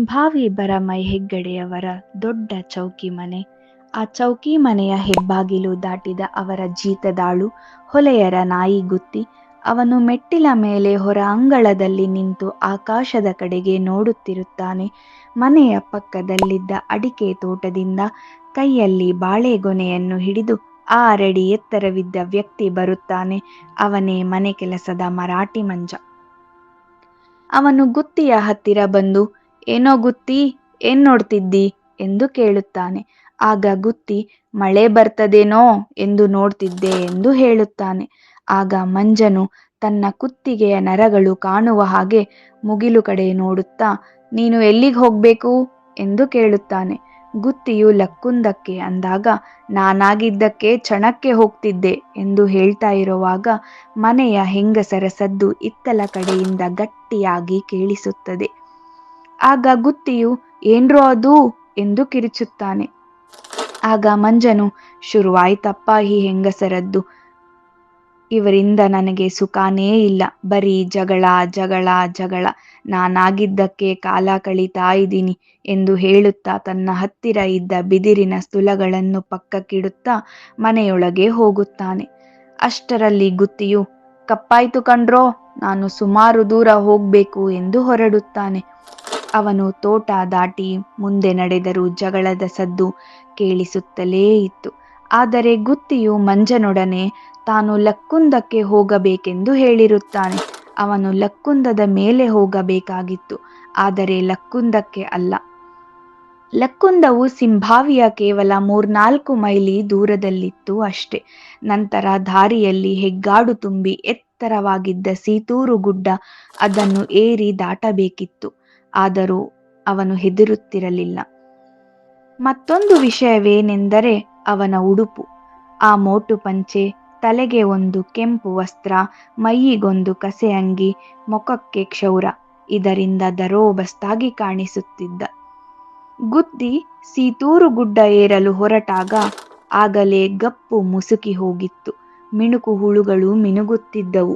ಸಿಂಭಾವಿ ಬರಮೈ ಹೆಗ್ಗಡೆಯವರ ದೊಡ್ಡ ಚೌಕಿ ಮನೆ. ಆ ಚೌಕಿ ಮನೆಯ ಹೆಬ್ಬಾಗಿಲು ದಾಟಿದ ಅವರ ಜೀತದಾಳು ಹೊಲೆಯರ ನಾಯಿ ಗುತ್ತಿ. ಅವನು ಮೆಟ್ಟಿಲ ಮೇಲೆ ಹೊರ ಅಂಗಳದಲ್ಲಿ ನಿಂತು ಆಕಾಶದ ಕಡೆಗೆ ನೋಡುತ್ತಿರುತ್ತಾನೆ. ಮನೆಯ ಪಕ್ಕದಲ್ಲಿದ್ದ ಅಡಿಕೆ ತೋಟದಿಂದ ಕೈಯಲ್ಲಿ ಬಾಳೆಗೊನೆಯನ್ನು ಹಿಡಿದು 6 ಅಡಿ ಎತ್ತರವಿದ್ದ ವ್ಯಕ್ತಿ ಬರುತ್ತಾನೆ. ಅವನೇ ಮನೆ ಕೆಲಸದ ಮರಾಠಿ ಮಂಜ. ಅವನು ಗುತ್ತಿಯ ಹತ್ತಿರ ಬಂದು, "ಏನೋ ಗುತ್ತಿ, ಏನ್ ನೋಡ್ತಿದ್ದಿ?" ಎಂದು ಕೇಳುತ್ತಾನೆ. ಆಗ ಗುತ್ತಿ, "ಮಳೆ ಬರ್ತದೇನೋ ಎಂದು ನೋಡ್ತಿದ್ದೆ" ಎಂದು ಹೇಳುತ್ತಾನೆ. ಆಗ ಮಂಜನು ತನ್ನ ಕುತ್ತಿಗೆಯ ನರಗಳು ಕಾಣುವ ಹಾಗೆ ಮುಗಿಲು ಕಡೆ ನೋಡುತ್ತಾ, "ನೀನು ಎಲ್ಲಿಗೆ ಹೋಗ್ಬೇಕು?" ಎಂದು ಕೇಳುತ್ತಾನೆ. ಗುತ್ತಿಯು ಲಕ್ಕುಂದಕ್ಕೆ ಅಂದಾಗ, "ನಾನಾಗಿದ್ದಕ್ಕೆ ಚಣಕ್ಕೆ ಹೋಗ್ತಿದ್ದೆ" ಎಂದು ಹೇಳ್ತಾ ಇರುವಾಗ ಮನೆಯ ಹೆಂಗಸರ ಸದ್ದು ಇತ್ತಲ ಕಡೆಯಿಂದ ಗಟ್ಟಿಯಾಗಿ ಕೇಳಿಸುತ್ತದೆ. ಆಗ ಗುತ್ತಿಯು, "ಏನ್ರೋ ಅದು?" ಎಂದು ಕಿರುಚುತ್ತಾನೆ. ಆಗ ಮಂಜನು, "ಶುರುವಾಯ್ತಪ್ಪ ಈ ಹೆಂಗಸರದ್ದು. ಇವರಿಂದ ನನಗೆ ಸುಖಾನೇ ಇಲ್ಲ. ಬರೀ ಜಗಳ ಜಗಳ ಜಗಳ. ನಾನಾಗಿದ್ದಕ್ಕೆ ಕಾಲ ಕಳೀತಾ ಇದ್ದೀನಿ" ಎಂದು ಹೇಳುತ್ತಾ ತನ್ನ ಹತ್ತಿರ ಇದ್ದ ಬಿದಿರಿನ ಸ್ತುಲಗಳನ್ನು ಪಕ್ಕಕ್ಕಿಡುತ್ತಾ ಮನೆಯೊಳಗೆ ಹೋಗುತ್ತಾನೆ. ಅಷ್ಟರಲ್ಲಿ ಗುತ್ತಿಯು, "ಕಪ್ಪಾಯ್ತು ಕಣ್ರೋ, ನಾನು ಸುಮಾರು ದೂರ ಹೋಗ್ಬೇಕು" ಎಂದು ಹೊರಡುತ್ತಾನೆ. ಅವನು ತೋಟ ದಾಟಿ ಮುಂದೆ ನಡೆದರೂ ಜಗಳದ ಸದ್ದು ಕೇಳಿಸುತ್ತಲೇ ಇತ್ತು. ಆದರೆ ಗುತ್ತಿಯು ಮಂಜನೊಡನೆ ತಾನು ಲಕ್ಕುಂದಕ್ಕೆ ಹೋಗಬೇಕೆಂದು ಹೇಳಿರುತ್ತಾನೆ. ಅವನು ಲಕ್ಕುಂದದ ಮೇಲೆ ಹೋಗಬೇಕಾಗಿತ್ತು, ಆದರೆ ಲಕ್ಕುಂದಕ್ಕೆ ಅಲ್ಲ. ಲಕ್ಕುಂದವು ಸಿಂಭಾವಿಯ ಕೇವಲ 3-4 ಮೈಲಿ ದೂರದಲ್ಲಿತ್ತು ಅಷ್ಟೆ. ನಂತರ ದಾರಿಯಲ್ಲಿ ಹೆಗ್ಗಾಡು ತುಂಬಿ ಎತ್ತರವಾಗಿದ್ದ ಸೀತೂರು ಗುಡ್ಡ. ಅದನ್ನು ಏರಿ ದಾಟಬೇಕಿತ್ತು. ಆದರೂ ಅವನು ಹೆದರುತ್ತಿರಲಿಲ್ಲ. ಮತ್ತೊಂದು ವಿಷಯವೇನೆಂದರೆ ಅವನ ಉಡುಪು. ಆ ಮೋಟು ಪಂಚೆ, ತಲೆಗೆ ಒಂದು ಕೆಂಪು ವಸ್ತ್ರ, ಮೈಯಿಗೊಂದು ಕಸೆ ಅಂಗಿ, ಮೊಕಕ್ಕೆ ಕ್ಷೌರ. ಇದರಿಂದ ದರೋಬಸ್ತಾಗಿ ಕಾಣಿಸುತ್ತಿದ್ದ. ಗುತ್ತಿ ಸೀತೂರು ಗುಡ್ಡ ಏರಲು ಹೊರಟಾಗ ಆಗಲೇ ಗಪ್ಪು ಮುಸುಕಿ ಹೋಗಿತ್ತು. ಮಿಣುಕು ಹುಳುಗಳು ಮಿನುಗುತ್ತಿದ್ದವು.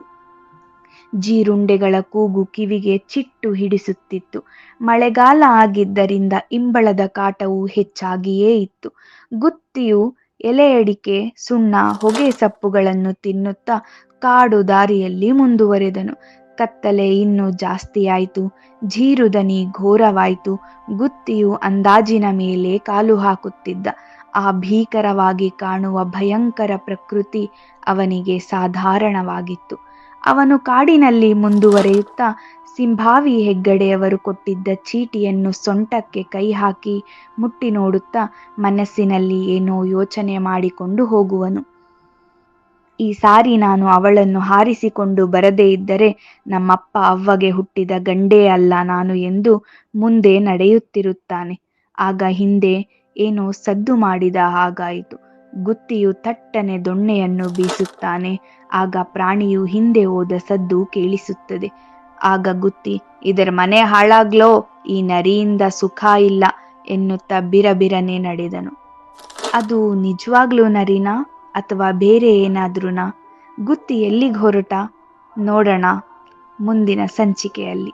ಜೀರುಂಡೆಗಳ ಕೂಗು ಕಿವಿಗೆ ಚಿಟ್ಟು ಹಿಡಿಸುತ್ತಿತ್ತು. ಮಳೆಗಾಲ ಆಗಿದ್ದರಿಂದ ಇಂಬಳದ ಕಾಟವು ಹೆಚ್ಚಾಗಿಯೇ ಇತ್ತು. ಗುತ್ತಿಯು ಎಲೆಯಡಿಕೆ, ಸುಣ್ಣ, ಹೊಗೆ ಸಪ್ಪುಗಳನ್ನು ತಿನ್ನುತ್ತಾ ಕಾಡು ದಾರಿಯಲ್ಲಿ ಮುಂದುವರೆದನು. ಕತ್ತಲೆ ಇನ್ನೂ ಜಾಸ್ತಿಯಾಯಿತು. ಜೀರುದನಿ ಘೋರವಾಯಿತು. ಗುತ್ತಿಯು ಅಂದಾಜಿನ ಮೇಲೆ ಕಾಲು ಹಾಕುತ್ತಿದ್ದ. ಆ ಭೀಕರವಾಗಿ ಕಾಣುವ ಭಯಂಕರ ಪ್ರಕೃತಿ ಅವನಿಗೆ ಸಾಧಾರಣವಾಗಿತ್ತು. ಅವನು ಕಾಡಿನಲ್ಲಿ ಮುಂದುವರೆಯುತ್ತಾ ಸಿಂಭಾವಿ ಹೆಗ್ಗಡೆಯವರು ಕೊಟ್ಟಿದ್ದ ಚೀಟಿಯನ್ನು ಸೊಂಟಕ್ಕೆ ಕೈ ಹಾಕಿ ಮುಟ್ಟಿ ನೋಡುತ್ತಾ ಮನಸ್ಸಿನಲ್ಲಿ ಏನೋ ಯೋಚನೆ ಮಾಡಿಕೊಂಡು ಹೋಗುವನು. ಈ ಸಾರಿ ನಾನು ಅವಳನ್ನು ಹಾರಿಸಿಕೊಂಡು ಬರದೇ ಇದ್ದರೆ ನಮ್ಮಪ್ಪ ಅವ್ವಗೆ ಹುಟ್ಟಿದ ಗಂಡೇ ಅಲ್ಲ ನಾನು ಎಂದು ಮುಂದೆ ನಡೆಯುತ್ತಿರುತ್ತಾನೆ. ಆಗ ಹಿಂದೆ ಏನೋ ಸದ್ದು ಮಾಡಿದ ಹಾಗಾಯಿತು. ಗುತ್ತಿಯು ತಟ್ಟನೆ ದೊಣ್ಣೆಯನ್ನು ಬೀಸುತ್ತಾನೆ. ಆಗ ಪ್ರಾಣಿಯು ಹಿಂದೆ ಹೋದ ಸದ್ದು ಕೇಳಿಸುತ್ತದೆ. ಆಗ ಗುತ್ತಿ, "ಇದರ ಮನೆ ಹಾಳಾಗ್ಲೋ, ಈ ನರಿಯಿಂದ ಸುಖ ಇಲ್ಲ" ಎನ್ನುತ್ತಾ ಬಿರಬಿರನೆ ನಡೆದನು. ಅದು ನಿಜವಾಗ್ಲೂ ನರಿನಾ ಅಥವಾ ಬೇರೆ ಏನಾದ್ರೂನಾ? ಗುತ್ತಿ ಎಲ್ಲಿಗೆ ಹೊರಟ? ನೋಡೋಣ ಮುಂದಿನ ಸಂಚಿಕೆಯಲ್ಲಿ.